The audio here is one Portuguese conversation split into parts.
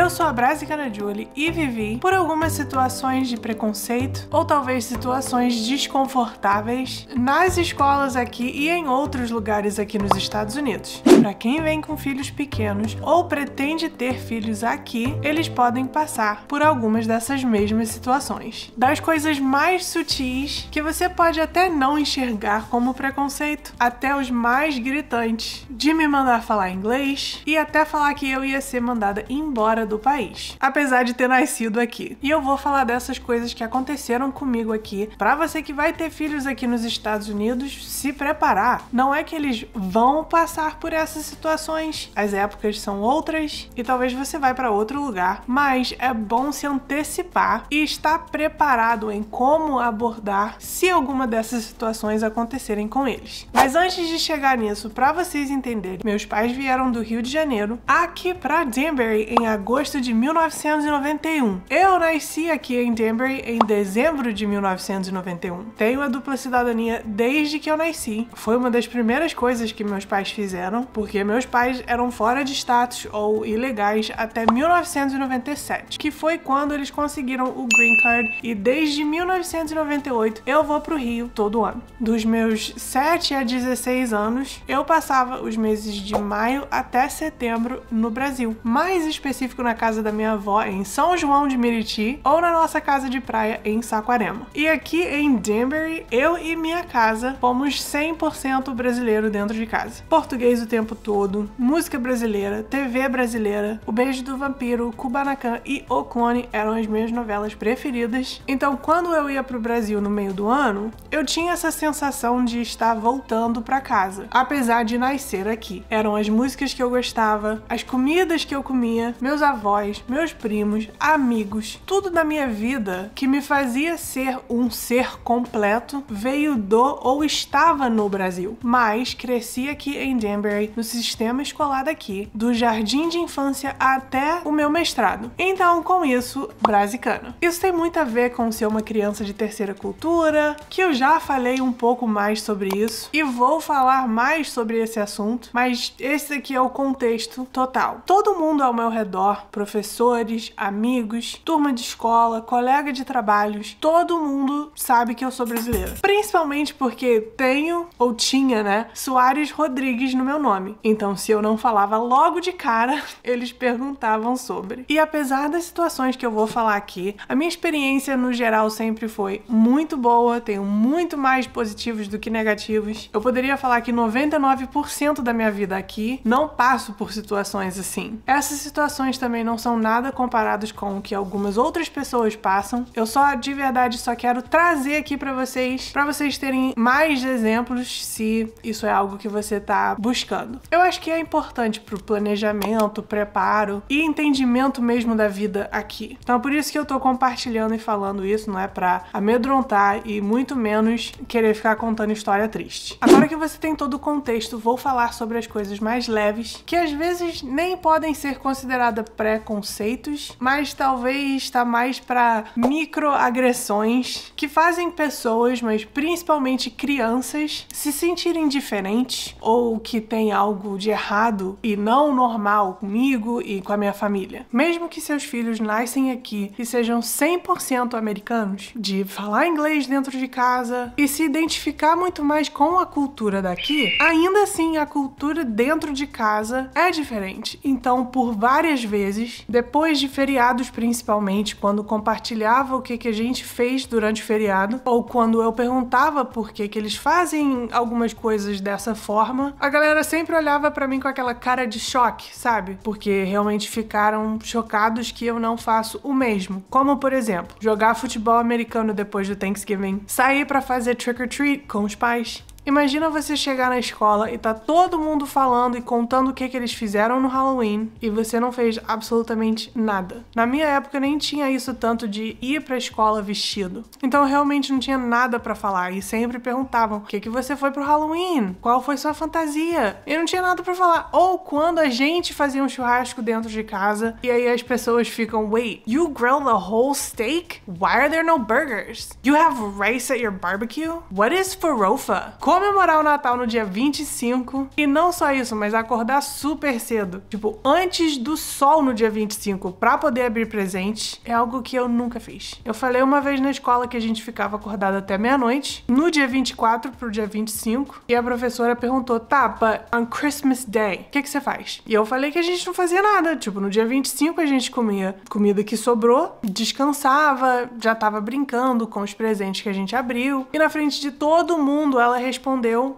Eu sou a Brasicana Julie e vivi por algumas situações de preconceito ou talvez situações desconfortáveis nas escolas aqui e em outros lugares aqui nos Estados Unidos. Para quem vem com filhos pequenos ou pretende ter filhos aqui, eles podem passar por algumas dessas mesmas situações. Das coisas mais sutis que você pode até não enxergar como preconceito, até os mais gritantes, de me mandar falar inglês e até falar que eu ia ser mandada embora do país, apesar de ter nascido aqui. E eu vou falar dessas coisas que aconteceram comigo aqui, pra você que vai ter filhos aqui nos Estados Unidos, se preparar. Não é que eles vão passar por essas situações, as épocas são outras e talvez você vai pra outro lugar, mas é bom se antecipar e estar preparado em como abordar se alguma dessas situações acontecerem com eles. Mas antes de chegar nisso, pra vocês entenderem, meus pais vieram do Rio de Janeiro aqui pra Danbury em agosto de 1991. Eu nasci aqui em Danbury em dezembro de 1991. Tenho a dupla cidadania desde que eu nasci. Foi uma das primeiras coisas que meus pais fizeram, porque meus pais eram fora de status ou ilegais até 1997, que foi quando eles conseguiram o Green Card, e desde 1998 eu vou pro Rio todo ano. Dos meus 7 a 16 anos, eu passava os meses de maio até setembro no Brasil, mais específico na casa da minha avó em São João de Meriti ou na nossa casa de praia em Saquarema. E aqui em Danbury, eu e minha casa fomos 100% brasileiro dentro de casa. Português o tempo todo, música brasileira, TV brasileira, O Beijo do Vampiro, Kubanacan e O Clone eram as minhas novelas preferidas. Então quando eu ia pro Brasil no meio do ano, eu tinha essa sensação de estar voltando pra casa, apesar de nascer aqui. Eram as músicas que eu gostava, as comidas que eu comia, meus avós, meus primos, amigos, tudo da minha vida que me fazia ser um ser completo veio do ou estava no Brasil. Mas cresci aqui em Danbury, no sistema escolar daqui, do jardim de infância até o meu mestrado. Então, com isso, Brasicana. Isso tem muito a ver com ser uma criança de terceira cultura, que eu já falei um pouco mais sobre isso e vou falar mais sobre esse assunto, mas esse aqui é o contexto total. Todo mundo ao meu redor, professores, amigos, turma de escola, colega de trabalhos, todo mundo sabe que eu sou brasileira. Principalmente porque tenho, ou tinha, né, Soares Rodrigues no meu nome. Então, se eu não falava logo de cara, eles perguntavam sobre. E apesar das situações que eu vou falar aqui, a minha experiência no geral sempre foi muito boa, tenho muito mais positivos do que negativos. Eu poderia falar que 99% da minha vida aqui não passo por situações assim. Essas situações também não são nada comparadas com o que algumas outras pessoas passam. Eu só, de verdade, só quero trazer aqui pra vocês terem mais exemplos se isso é algo que você tá buscando. Eu acho que é importante pro planejamento, preparo e entendimento mesmo da vida aqui. Então é por isso que eu tô compartilhando e falando isso, não é pra amedrontar e muito menos querer ficar contando história triste. Agora que você tem todo o contexto, vou falar sobre as coisas mais leves, que às vezes nem podem ser consideradas preconceitos, mas talvez tá mais pra microagressões que fazem pessoas, mas principalmente crianças, se sentirem diferentes ou que tem algo de errado e não normal comigo e com a minha família. Mesmo que seus filhos nascem aqui e sejam 100% americanos, de falar inglês dentro de casa e se identificar muito mais com a cultura daqui, ainda assim a cultura dentro de casa é diferente. Então, por várias vezes, depois de feriados principalmente, quando compartilhava o que a gente fez durante o feriado, ou quando eu perguntava por que eles fazem algumas coisas dessa forma, a galera sempre olhava pra mim com aquela cara de choque, sabe? Porque realmente ficaram chocados que eu não faço o mesmo. Como, por exemplo, jogar futebol americano depois do Thanksgiving, sair pra fazer trick or treat com os pais. Imagina você chegar na escola e tá todo mundo falando e contando o que eles fizeram no Halloween e você não fez absolutamente nada. Na minha época nem tinha isso tanto de ir pra escola vestido. Então eu realmente não tinha nada pra falar e sempre perguntavam: o que você foi pro Halloween? Qual foi sua fantasia? E não tinha nada pra falar. Ou quando a gente fazia um churrasco dentro de casa e aí as pessoas ficam: wait, you grilled a whole steak? Why are there no burgers? You have rice at your barbecue? What is farofa? comemorar o Natal no dia 25 e não só isso, mas acordar super cedo, tipo, antes do sol no dia 25 pra poder abrir presente, é algo que eu nunca fiz. Eu falei uma vez na escola que a gente ficava acordado até meia-noite, no dia 24 pro dia 25, e a professora perguntou, tá, but on Christmas Day, o que você faz? E eu falei que a gente não fazia nada, tipo, no dia 25 a gente comia comida que sobrou, descansava, já tava brincando com os presentes que a gente abriu, e na frente de todo mundo ela respondeu,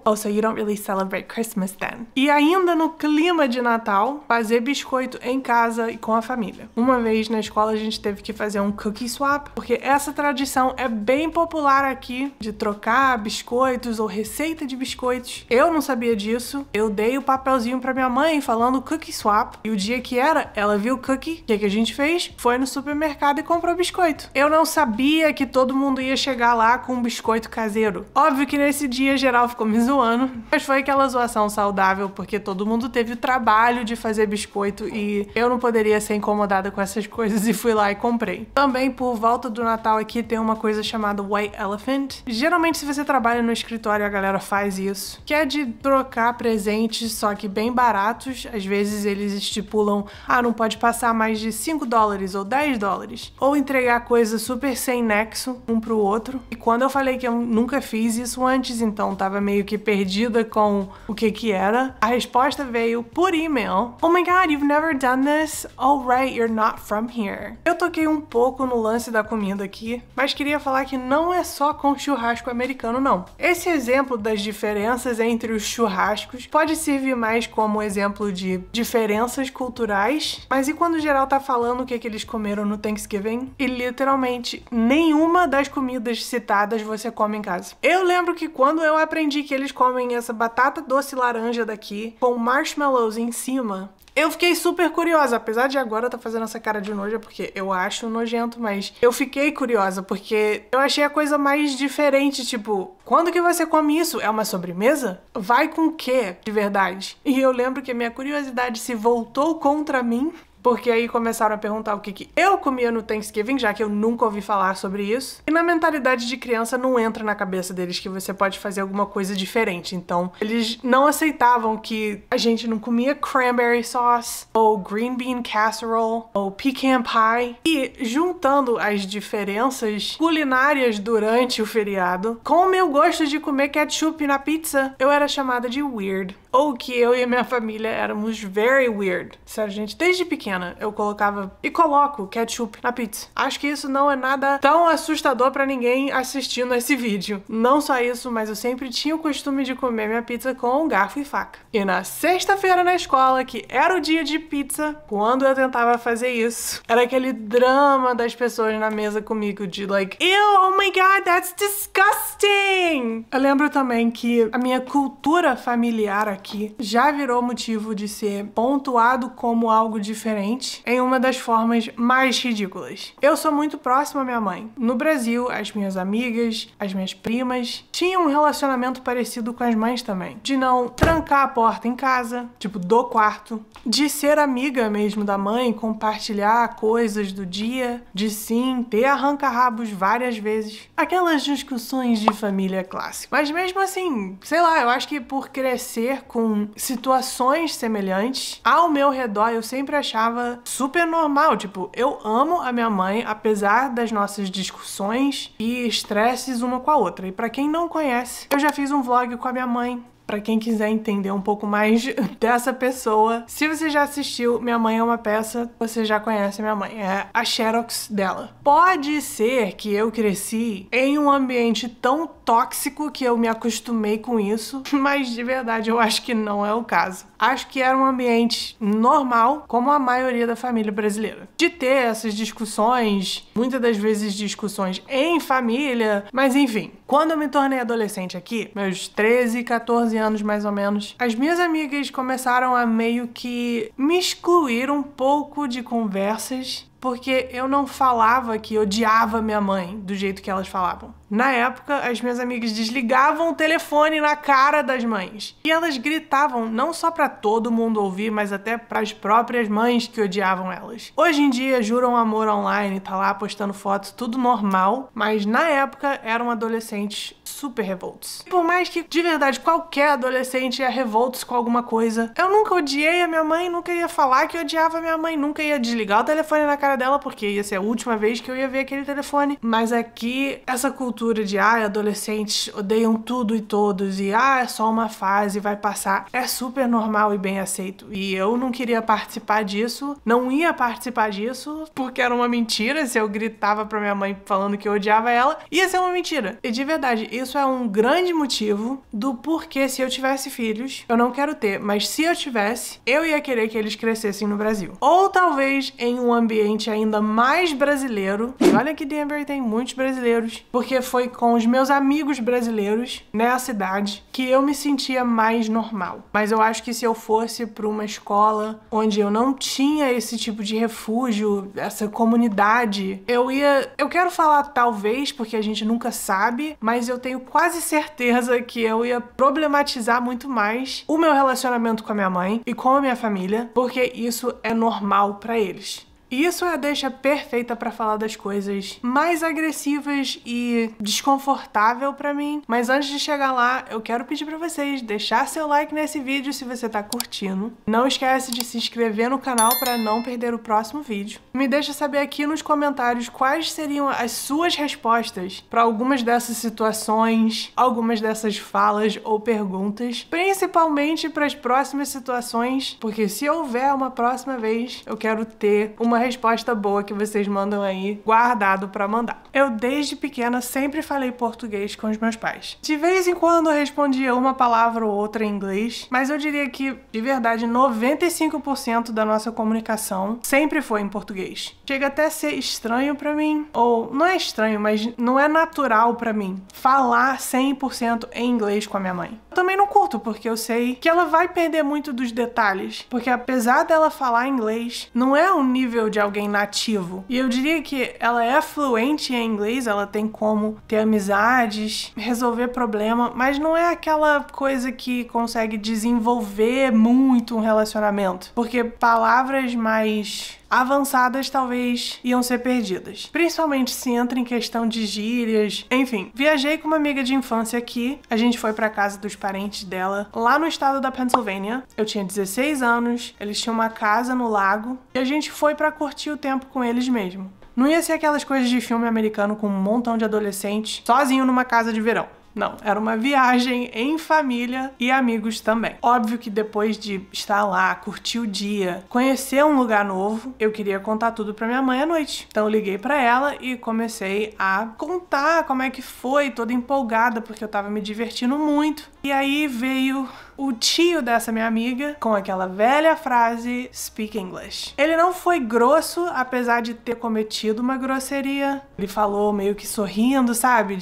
oh, so you don't really celebrate Christmas then. E ainda no clima de Natal, fazer biscoito em casa e com a família. Uma vez na escola a gente teve que fazer um cookie swap, porque essa tradição é bem popular aqui, de trocar biscoitos ou receita de biscoitos. Eu não sabia disso, eu dei o papelzinho pra minha mãe falando cookie swap, e o dia que era, ela viu o cookie, o que a gente fez? Foi no supermercado e comprou biscoito. Eu não sabia que todo mundo ia chegar lá com um biscoito caseiro. Óbvio que nesse dia geral ficou me zoando, mas foi aquela zoação saudável, porque todo mundo teve o trabalho de fazer biscoito e eu não poderia ser incomodada com essas coisas e fui lá e comprei. Também por volta do Natal aqui tem uma coisa chamada White Elephant. Geralmente se você trabalha no escritório a galera faz isso, que é de trocar presentes, só que bem baratos. Às vezes eles estipulam, não pode passar mais de $5 ou $10, ou entregar coisa super sem nexo um pro outro. E quando eu falei que eu nunca fiz isso antes, então tava meio que perdida com o que era, a resposta veio por e-mail. Oh my god, you've never done this? Oh right, you're not from here. Eu toquei um pouco no lance da comida aqui, mas queria falar que não é só com churrasco americano, não. Esse exemplo das diferenças entre os churrascos pode servir mais como exemplo de diferenças culturais, mas e quando o geral tá falando o que eles comeram no Thanksgiving? E literalmente nenhuma das comidas citadas você come em casa. Eu lembro que quando eu aprendi que eles comem essa batata doce laranja daqui com marshmallows em cima, eu fiquei super curiosa, apesar de agora eu tá fazendo essa cara de nojo, porque eu acho nojento, mas eu fiquei curiosa, porque eu achei a coisa mais diferente, tipo, quando que você come isso? É uma sobremesa? Vai com o quê, de verdade? E eu lembro que a minha curiosidade se voltou contra mim, porque aí começaram a perguntar o que eu comia no Thanksgiving, já que eu nunca ouvi falar sobre isso. E na mentalidade de criança não entra na cabeça deles que você pode fazer alguma coisa diferente. Então, eles não aceitavam que a gente não comia cranberry sauce, ou green bean casserole, ou pecan pie. E juntando as diferenças culinárias durante o feriado, com o meu gosto de comer ketchup na pizza, eu era chamada de weird. Ou que eu e a minha família éramos very weird. Sério, gente, desde pequena eu colocava e coloco ketchup na pizza. Acho que isso não é nada tão assustador pra ninguém assistindo esse vídeo. Não só isso, mas eu sempre tinha o costume de comer minha pizza com garfo e faca. E na sexta-feira na escola, que era o dia de pizza, quando eu tentava fazer isso, era aquele drama das pessoas na mesa comigo de like, ew, oh my god, that's disgusting! Eu lembro também que a minha cultura familiar aqui já virou motivo de ser pontuado como algo diferente em uma das formas mais ridículas. Eu sou muito próxima à minha mãe. No Brasil, as minhas amigas, as minhas primas tinham um relacionamento parecido com as mães também. De não trancar a porta em casa, tipo, do quarto. De ser amiga mesmo da mãe, compartilhar coisas do dia. De sim, ter arranca-rabos várias vezes. Aquelas discussões de família clássicas. Mas mesmo assim, sei lá, eu acho que por crescer com situações semelhantes, ao meu redor eu sempre achava super normal, tipo, eu amo a minha mãe, apesar das nossas discussões e estresses uma com a outra. E pra quem não conhece, eu já fiz um vlog com a minha mãe. Pra quem quiser entender um pouco mais dessa pessoa, se você já assistiu Minha Mãe é uma Peça, você já conhece a minha mãe, é a xerox dela. Pode ser que eu cresci em um ambiente tão tóxico que eu me acostumei com isso, mas de verdade eu acho que não é o caso. Acho que era um ambiente normal, como a maioria da família brasileira. De ter essas discussões, muitas das vezes discussões em família, mas enfim. Quando eu me tornei adolescente aqui, meus 13, 14 anos mais ou menos, as minhas amigas começaram a meio que me excluir um pouco de conversas porque eu não falava que odiava minha mãe do jeito que elas falavam. Na época, as minhas amigas desligavam o telefone na cara das mães. E elas gritavam não só pra todo mundo ouvir, mas até pras próprias mães que odiavam elas. Hoje em dia, juram amor online, tá lá postando fotos, tudo normal. Mas na época, eram adolescentes super revoltos. Por mais que, de verdade, qualquer adolescente ia revoltos com alguma coisa, eu nunca odiei a minha mãe, nunca ia falar que odiava a minha mãe, nunca ia desligar o telefone na cara dela, porque ia ser a última vez que eu ia ver aquele telefone. Mas aqui, essa cultura de adolescentes odeiam tudo e todos e é só uma fase, vai passar, é super normal e bem aceito. E eu não queria participar disso, não ia participar disso, porque era uma mentira. Se eu gritava pra minha mãe falando que eu odiava ela, ia ser uma mentira. E de verdade, isso é um grande motivo do porquê, se eu tivesse filhos, eu não quero ter, mas se eu tivesse, eu ia querer que eles crescessem no Brasil. Ou talvez em um ambiente ainda mais brasileiro. E olha que Denver tem muitos brasileiros, porque foi com os meus amigos brasileiros nessa cidade que eu me sentia mais normal. Mas eu acho que se eu fosse para uma escola onde eu não tinha esse tipo de refúgio, essa comunidade, eu quero falar talvez, porque a gente nunca sabe, mas eu tenho quase certeza que eu ia problematizar muito mais o meu relacionamento com a minha mãe e com a minha família, porque isso é normal para eles. E isso é a deixa perfeita pra falar das coisas mais agressivas e desconfortável pra mim. Mas antes de chegar lá, eu quero pedir pra vocês deixar seu like nesse vídeo se você tá curtindo. Não esquece de se inscrever no canal pra não perder o próximo vídeo. Me deixa saber aqui nos comentários quais seriam as suas respostas pra algumas dessas situações, algumas dessas falas ou perguntas, principalmente pras próximas situações, porque se houver uma próxima vez, eu quero ter uma resposta boa que vocês mandam aí guardado pra mandar. Eu desde pequena sempre falei português com os meus pais. De vez em quando eu respondia uma palavra ou outra em inglês, mas eu diria que, de verdade, 95% da nossa comunicação sempre foi em português. Chega até a ser estranho pra mim, ou não é estranho, mas não é natural pra mim falar 100% em inglês com a minha mãe. Eu também não curto, porque eu sei que ela vai perder muito dos detalhes, porque apesar dela falar inglês, não é um nível de alguém nativo. E eu diria que ela é fluente em inglês, ela tem como ter amizades, resolver problema, mas não é aquela coisa que consegue desenvolver muito um relacionamento. Porque palavras mais avançadas talvez iam ser perdidas. Principalmente se entra em questão de gírias. Enfim, viajei com uma amiga de infância aqui. A gente foi pra casa dos parentes dela, lá no estado da Pennsylvania. Eu tinha 16 anos, eles tinham uma casa no lago e a gente foi pra curtir o tempo com eles mesmo. Não ia ser aquelas coisas de filme americano com um montão de adolescentes sozinho numa casa de verão. Não, era uma viagem em família e amigos também. Óbvio que depois de estar lá, curtir o dia, conhecer um lugar novo, eu queria contar tudo pra minha mãe à noite. Então eu liguei pra ela e comecei a contar como é que foi, toda empolgada, porque eu tava me divertindo muito. E aí veio o tio dessa minha amiga com aquela velha frase "Speak English". Ele não foi grosso, apesar de ter cometido uma grosseria. Ele falou meio que sorrindo, sabe?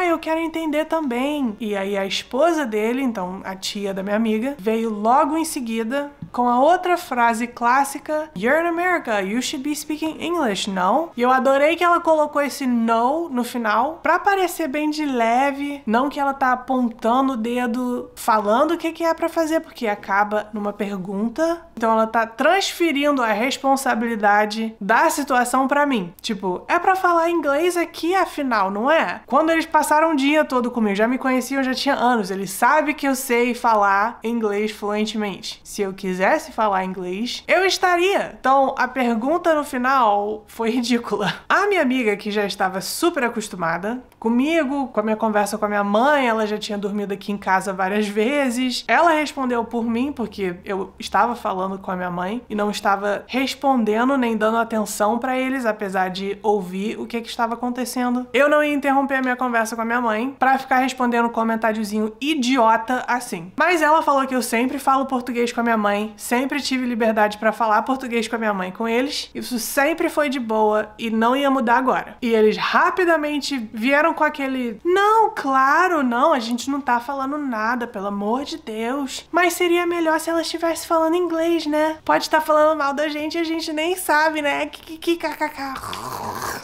Eu quero entender também. E aí a esposa dele, então a tia da minha amiga, veio logo em seguida com a outra frase clássica: "You're in America, you should be speaking English, no?" E eu adorei que ela colocou esse "no" no final, pra parecer bem de leve, não que ela tá apontando o dedo, falando o que é pra fazer, porque acaba numa pergunta. Então ela tá transferindo a responsabilidade da situação pra mim. Tipo, é pra falar inglês aqui, afinal, não é? Quando eles passaram o dia todo comigo, já me conheciam, já tinha anos, eles sabem que eu sei falar inglês fluentemente. Se eu quisesse falar inglês, eu estaria. Então a pergunta no final foi ridícula. A minha amiga, que já estava super acostumada comigo, com a minha conversa com a minha mãe, ela já tinha dormido aqui em casa várias vezes, ela respondeu por mim, porque eu estava falando com a minha mãe e não estava respondendo nem dando atenção pra eles, apesar de ouvir o que estava acontecendo. Eu não ia interromper a minha conversa com a minha mãe pra ficar respondendo um comentáriozinho idiota assim. Mas ela falou que eu sempre falo português com a minha mãe mãe, sempre tive liberdade pra falar português com a minha mãe com eles. Isso sempre foi de boa e não ia mudar agora. E eles rapidamente vieram com aquele: não, claro, não, a gente não tá falando nada, pelo amor de Deus. Mas seria melhor se ela estivesse falando inglês, né? Pode estar falando mal da gente e a gente nem sabe, né?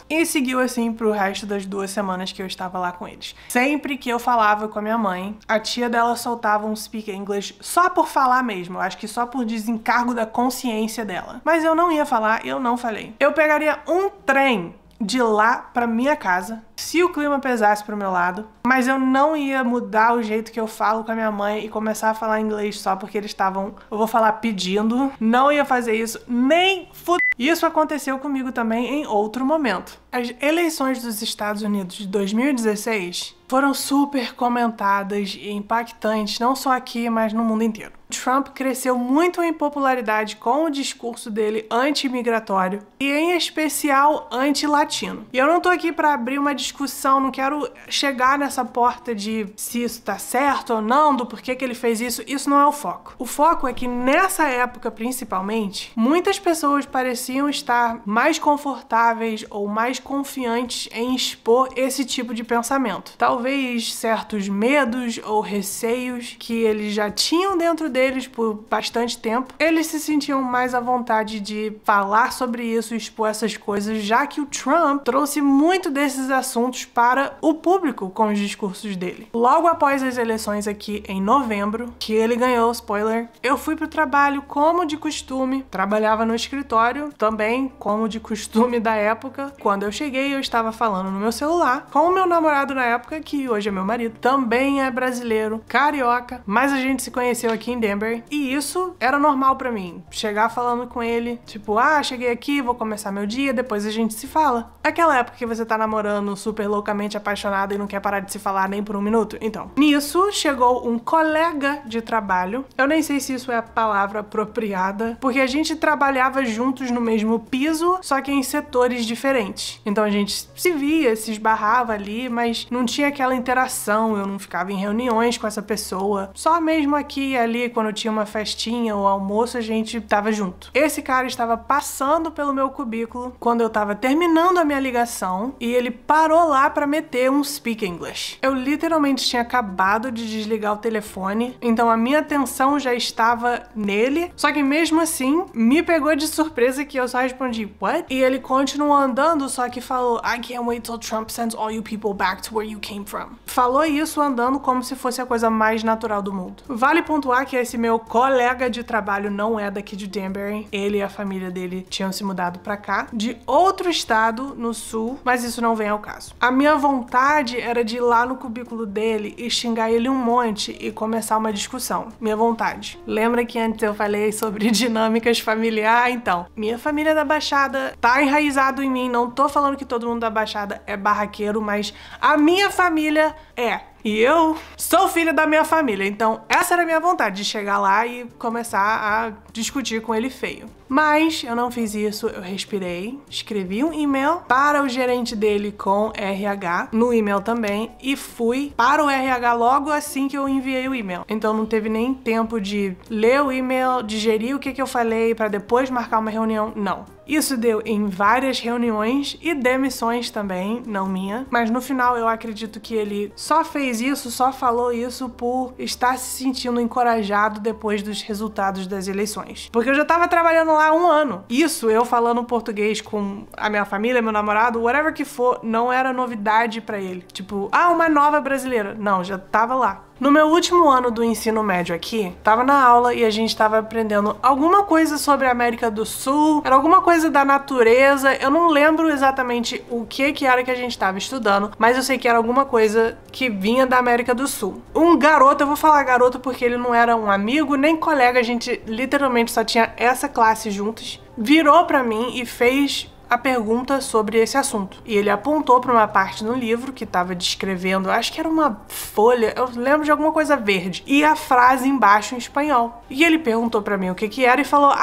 E seguiu assim pro resto das 2 semanas que eu estava lá com eles. Sempre que eu falava com a minha mãe, a tia dela soltava um speak English só por falar mesmo. Eu acho que só por desencargo da consciência dela. Mas eu não ia falar, eu não falei. Eu pegaria um trem de lá pra minha casa, se o clima pesasse pro meu lado, mas eu não ia mudar o jeito que eu falo com a minha mãe e começar a falar inglês só porque eles estavam, eu vou falar, pedindo. Não ia fazer isso, nem Isso aconteceu comigo também em outro momento. As eleições dos Estados Unidos de 2016 foram super comentadas e impactantes, não só aqui, mas no mundo inteiro. Trump cresceu muito em popularidade com o discurso dele anti-imigratório e, em especial, anti-latino. E eu não tô aqui pra abrir uma discussão, não quero chegar nessa porta de se isso tá certo ou não, do porquê que ele fez isso. Isso não é o foco. O foco é que, nessa época, principalmente, muitas pessoas pareciam estar mais confortáveis ou mais confiantes em expor esse tipo de pensamento. Talvez certos medos ou receios que eles já tinham dentro deles por bastante tempo, eles se sentiam mais à vontade de falar sobre isso e expor essas coisas, já que o Trump trouxe muito desses assuntos para o público com os discursos dele. Logo após as eleições aqui em novembro, que ele ganhou, spoiler, eu fui pro trabalho como de costume, trabalhava no escritório, também como de costume da época. Quando eu cheguei, eu estava falando no meu celular com o meu namorado na época, que hoje é meu marido, também é brasileiro, carioca, mas a gente se conheceu aqui em Denver, e isso era normal pra mim. Chegar falando com ele, tipo, cheguei aqui, vou começar meu dia, depois a gente se fala. Aquela época que você tá namorando super loucamente apaixonado e não quer parar de se falar nem por um minuto? Então, nisso chegou um colega de trabalho, eu nem sei se isso é a palavra apropriada, porque a gente trabalhava juntos no mesmo piso, só que em setores diferentes. Então a gente se via, se esbarrava ali, mas não tinha aquela interação, eu não ficava em reuniões com essa pessoa. Só mesmo aqui e ali, quando tinha uma festinha ou almoço, a gente tava junto. Esse cara estava passando pelo meu cubículo quando eu tava terminando a minha ligação e ele parou lá pra meter um speak English. Eu literalmente tinha acabado de desligar o telefone, então a minha atenção já estava nele, só que mesmo assim me pegou de surpresa que eu só respondi, what? E ele continuou andando, só que falou, I can't wait till Trump sends all you people back to where you came from. Falou isso andando como se fosse a coisa mais natural do mundo. Vale pontuar que esse meu colega de trabalho não é daqui de Denver. Ele e a família dele tinham se mudado pra cá, de outro estado no sul, mas isso não vem ao caso. A minha vontade era de ir lá no cubículo dele e xingar ele um monte e começar uma discussão. Minha vontade. Lembra que antes eu falei sobre dinâmicas familiares? Então, minha família da Baixada tá enraizado em mim. Não tô falando que todo mundo da Baixada é barraqueiro, mas a minha família é. E eu sou filha da minha família, então essa era a minha vontade, de chegar lá e começar a discutir com ele feio. Mas eu não fiz isso, eu respirei, escrevi um e-mail para o gerente dele com RH, no e-mail também, e fui para o RH logo assim que eu enviei o e-mail. Então não teve nem tempo de ler o e-mail, digerir o que eu falei para depois marcar uma reunião, não. Isso deu em várias reuniões e demissões também, não minha. Mas no final eu acredito que ele só fez isso, só falou isso por estar se sentindo encorajado depois dos resultados das eleições. Porque eu já tava trabalhando lá há 1 ano. Isso, eu falando português com a minha família, meu namorado, whatever que for, não era novidade pra ele. Tipo, uma nova brasileira. Não, já tava lá. No meu último ano do ensino médio aqui, tava na aula e a gente tava aprendendo alguma coisa sobre a América do Sul, era alguma coisa da natureza, eu não lembro exatamente o que era que a gente tava estudando, mas eu sei que era alguma coisa que vinha da América do Sul. Um garoto, eu vou falar garoto porque ele não era um amigo nem colega, a gente literalmente só tinha essa classe juntos, virou pra mim e fez a pergunta sobre esse assunto. E ele apontou para uma parte no livro que estava descrevendo, acho que era uma folha, eu lembro de alguma coisa verde, e a frase embaixo em espanhol. E ele perguntou para mim o que era e falou,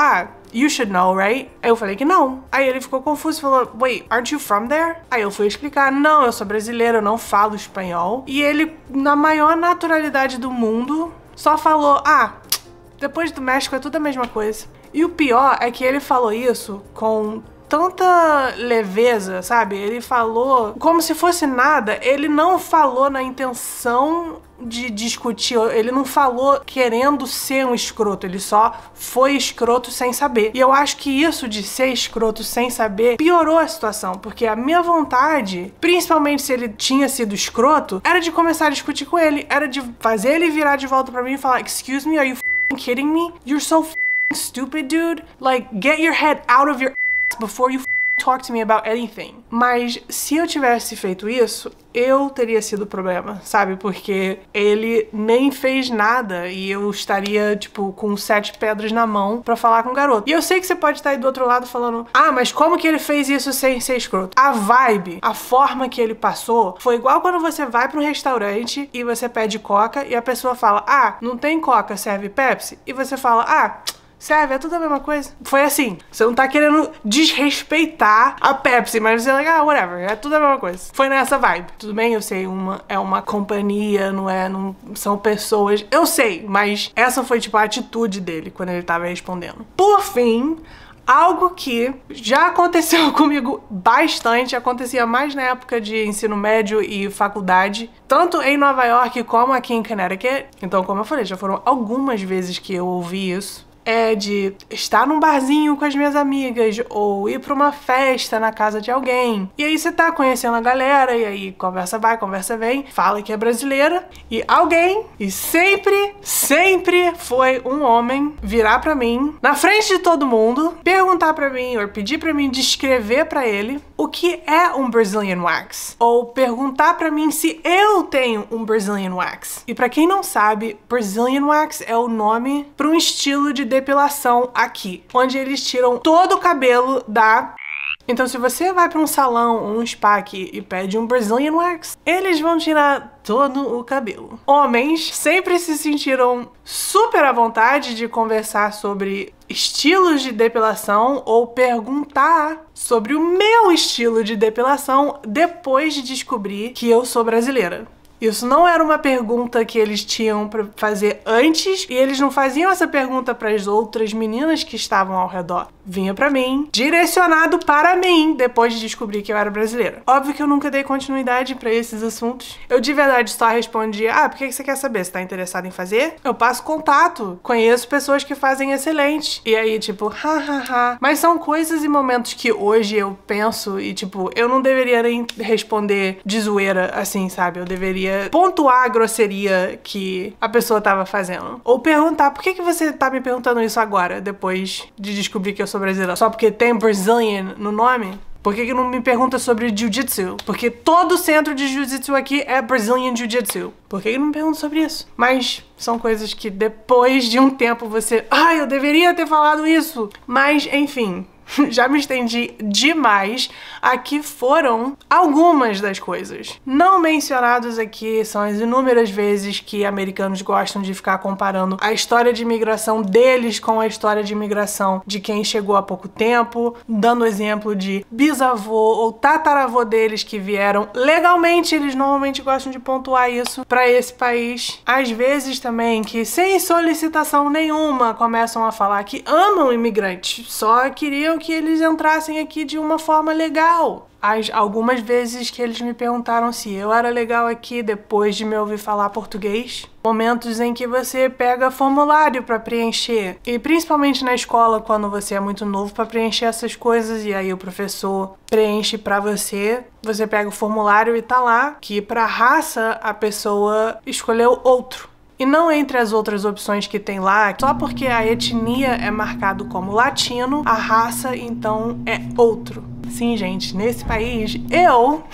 you should know, right? Aí eu falei que não. Aí ele ficou confuso e falou, wait, aren't you from there? Aí eu fui explicar, não, eu sou brasileiro, eu não falo espanhol. E ele, na maior naturalidade do mundo, só falou, Depois do México é tudo a mesma coisa. E o pior é que ele falou isso com tanta leveza, sabe? Ele falou como se fosse nada. Ele não falou na intenção de discutir, ele não falou querendo ser um escroto, ele só foi escroto sem saber. E eu acho que isso de ser escroto sem saber piorou a situação, porque a minha vontade, principalmente se ele tinha sido escroto, era de começar a discutir com ele, era de fazer ele virar de volta pra mim e falar: "Excuse me, are you f***ing kidding me? You're so f***ing stupid, dude. Like, get your head out of your ass before you talk to me about anything." Mas se eu tivesse feito isso, eu teria sido o problema, sabe? Porque ele nem fez nada e eu estaria, tipo, com 7 pedras na mão pra falar com o garoto. E eu sei que você pode estar aí do outro lado falando: "Ah, mas como que ele fez isso sem ser escroto?" A vibe, a forma que ele passou, foi igual quando você vai pra um restaurante e você pede coca e a pessoa fala: "Ah, não tem coca, serve Pepsi?" E você fala: "Ah, serve, é tudo a mesma coisa." Foi assim. Você não tá querendo desrespeitar a Pepsi, mas você é whatever, é tudo a mesma coisa. Foi nessa vibe. Tudo bem, eu sei, é uma companhia, não são pessoas. Eu sei, mas essa foi tipo a atitude dele quando ele tava respondendo. Por fim, algo que já aconteceu comigo bastante, acontecia mais na época de ensino médio e faculdade, tanto em Nova York como aqui em Connecticut. Então, como eu falei, já foram algumas vezes que eu ouvi isso. É de estar num barzinho com as minhas amigas ou ir pra uma festa na casa de alguém. E aí você tá conhecendo a galera e aí conversa vai, conversa vem, fala que é brasileira e alguém, e sempre foi um homem, virar pra mim, na frente de todo mundo, perguntar pra mim ou pedir pra mim descrever pra ele o que é um Brazilian Wax. Ou perguntar pra mim se eu tenho um Brazilian Wax. E pra quem não sabe, Brazilian Wax é o nome pra um estilo de depilação aqui, onde eles tiram todo o cabelo da... Então, se você vai pra um salão ou um spa aqui e pede um Brazilian Wax, eles vão tirar todo o cabelo. Homens sempre se sentiram super à vontade de conversar sobre estilos de depilação ou perguntar sobre o meu estilo de depilação depois de descobrir que eu sou brasileira. Isso não era uma pergunta que eles tinham pra fazer antes, e eles não faziam essa pergunta para as outras meninas que estavam ao redor. Vinha pra mim, direcionado para mim, depois de descobrir que eu era brasileira. Óbvio que eu nunca dei continuidade pra esses assuntos. Eu de verdade só respondi: "Ah, por que você quer saber? Você tá interessado em fazer? Eu passo contato. Conheço pessoas que fazem excelente." E aí, tipo, hahaha. Mas são coisas e momentos que hoje eu penso e, tipo, eu não deveria nem responder de zoeira assim, sabe? Eu deveria pontuar a grosseria que a pessoa tava fazendo. Ou perguntar: "Por que você tá me perguntando isso agora, depois de descobrir que eu sou brasileira? Só porque tem Brazilian no nome? Por que não me pergunta sobre Jiu-Jitsu? Porque todo centro de Jiu-Jitsu aqui é Brazilian Jiu-Jitsu. Por que não me pergunta sobre isso?" Mas são coisas que depois de um tempo você... "Ai, eu deveria ter falado isso." Mas, enfim... Já me estendi demais. Aqui foram algumas das coisas. Não mencionados aqui são as inúmeras vezes que americanos gostam de ficar comparando a história de imigração deles com a história de imigração de quem chegou há pouco tempo, dando exemplo de bisavô ou tataravô deles que vieram legalmente. Eles normalmente gostam de pontuar isso pra esse país. Às vezes também que sem solicitação nenhuma começam a falar que amam imigrantes, só queriam que eles entrassem aqui de uma forma legal. Algumas vezes que eles me perguntaram se eu era legal aqui depois de me ouvir falar português. Momentos em que você pega formulário para preencher. E principalmente na escola, quando você é muito novo, para preencher essas coisas. E aí o professor preenche para você. Você pega o formulário e tá lá que pra raça a pessoa escolheu outro. E não entre as outras opções que tem lá, só porque a etnia é marcado como latino, a raça então é outro. Sim, gente, nesse país, eu,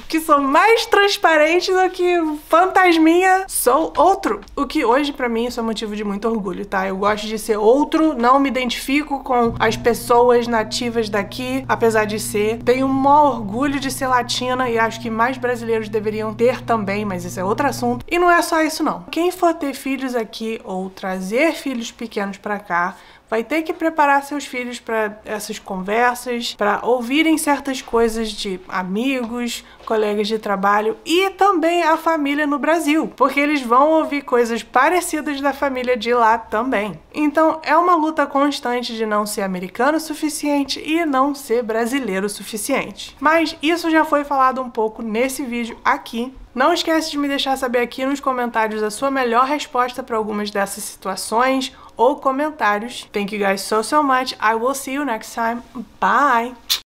que sou mais transparente do que fantasminha, sou outro. O que hoje pra mim isso é motivo de muito orgulho, tá? Eu gosto de ser outro, não me identifico com as pessoas nativas daqui, apesar de ser. Tenho um maior orgulho de ser latina e acho que mais brasileiros deveriam ter também, mas isso é outro assunto. E não é só isso não. Quem for ter filhos aqui ou trazer filhos pequenos pra cá, vai ter que preparar seus filhos para essas conversas, para ouvirem certas coisas de amigos, colegas de trabalho e também a família no Brasil, porque eles vão ouvir coisas parecidas da família de lá também. Então é uma luta constante de não ser americano o suficiente e não ser brasileiro o suficiente. Mas isso já foi falado um pouco nesse vídeo aqui. Não esquece de me deixar saber aqui nos comentários a sua melhor resposta para algumas dessas situações ou comentários. Thank you guys so much. I will see you next time. Bye!